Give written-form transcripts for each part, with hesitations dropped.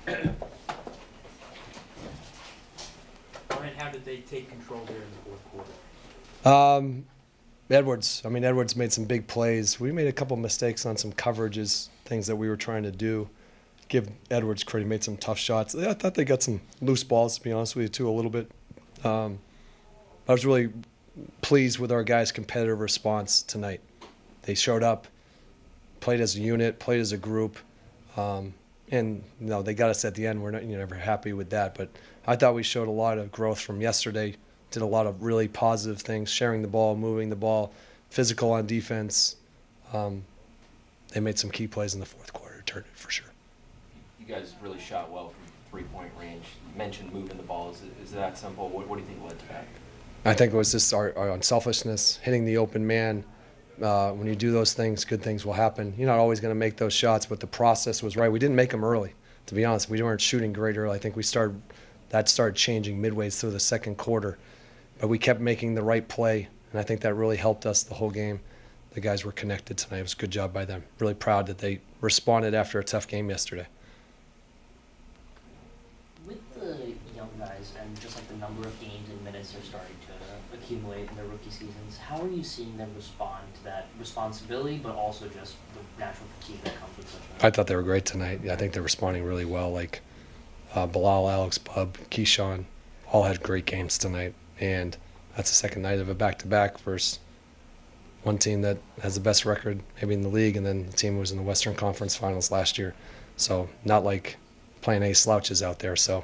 Brian, how did they take control there in the fourth quarter? Edwards. I mean, Edwards made some big plays. We made a couple mistakes on some coverages, things that we were trying to do. Give Edwards credit. He made some tough shots. I thought they got some loose balls, to be honest with you, too, a little bit. I was really pleased with our guys' competitive response tonight. They showed up, played as a unit, played as a group, and they got us at the end. You're never happy with that, but I thought we showed a lot of growth from yesterday. Did a lot of really positive things, sharing the ball, moving the ball, physical on defense. They made some key plays in the fourth quarter, turned it for sure. You guys really shot well from three-point range. You mentioned moving the ball. Is it that simple? What do you think led to that? I think it was just our unselfishness, hitting the open man. When you do those things, good things will happen. You're not always going to make those shots, but the process was right. We didn't make them early, to be honest. We weren't shooting great early. I think that started changing midway through the second quarter. But we kept making the right play, and I think that really helped us the whole game. The guys were connected tonight. It was a good job by them. Really proud that they responded after a tough game yesterday. With the young guys and just like the number of games and minutes they're starting to accumulate in their rookie seasons, how are you seeing them respond to that responsibility, but also just the natural fatigue that comes with such a... I thought they were great tonight. I think they're responding really well. Like Bilal, Alex, Bub, Keyshawn, all had great games tonight. And that's the second night of a back-to-back versus one team that has the best record maybe in the league, and then the team who was in the Western Conference Finals last year. So not like playing any slouches out there. So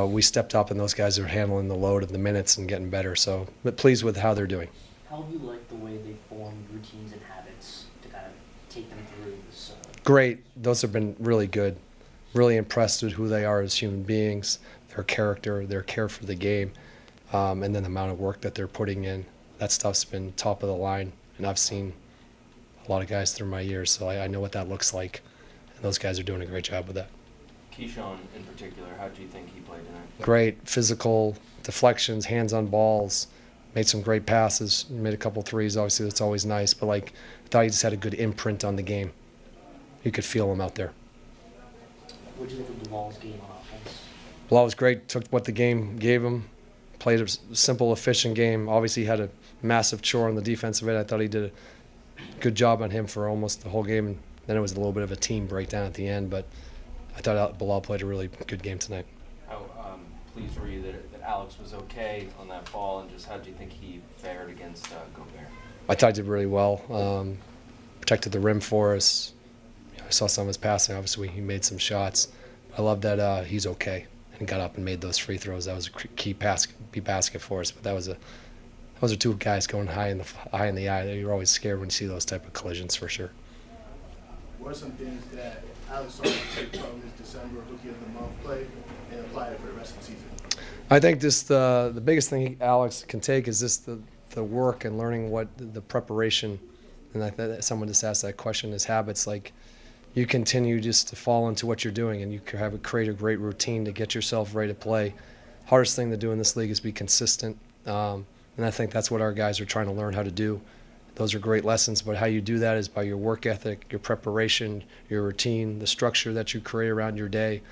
we stepped up, and those guys are handling the load of the minutes and getting better. So but pleased with how they're doing. How have you liked the way they formed routines and habits to kind of take them through this? Great. Those have been really good. Really impressed with who they are as human beings, their character, their care for the game. And then the amount of work that they're putting in, that stuff's been top of the line. And I've seen a lot of guys through my years, so I know what that looks like. And those guys are doing a great job with that. Keyshawn in particular, how do you think he played tonight? Great physical deflections, hands on balls, made some great passes, made a couple threes. Obviously, that's always nice, but I thought he just had a good imprint on the game. You could feel him out there. What do you think of Duval's game on offense? Well, it was great. Took what the game gave him. Played a simple, efficient game. Obviously, he had a massive chore on the defensive end. I thought he did a good job on him for almost the whole game. And then it was a little bit of a team breakdown at the end. But I thought Bilal played a really good game tonight. How pleased were you that Alex was okay on that ball, and just how do you think he fared against Gobert? I thought he did really well. Protected the rim for us. I saw some of his passing. Obviously, he made some shots. I love that he's okay and got up and made those free throws. That was a key basket for us. But those are two guys going high in the eye. You're always scared when you see those type of collisions, for sure. What are some things that Alex Sarver can take from his December Rookie of the Month play and apply it for the rest of the season? I think just the biggest thing Alex can take is just the work and learning what the preparation. And I thought someone just asked that question, his habits. Like, you continue just to fall into what you're doing, and you create a great routine to get yourself ready to play. Hardest thing to do in this league is be consistent, and I think that's what our guys are trying to learn how to do. Those are great lessons, but how you do that is by your work ethic, your preparation, your routine, the structure that you create around your day.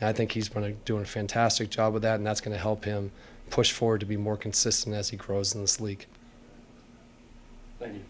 And I think he's been doing a fantastic job with that, and that's going to help him push forward to be more consistent as he grows in this league. Thank you.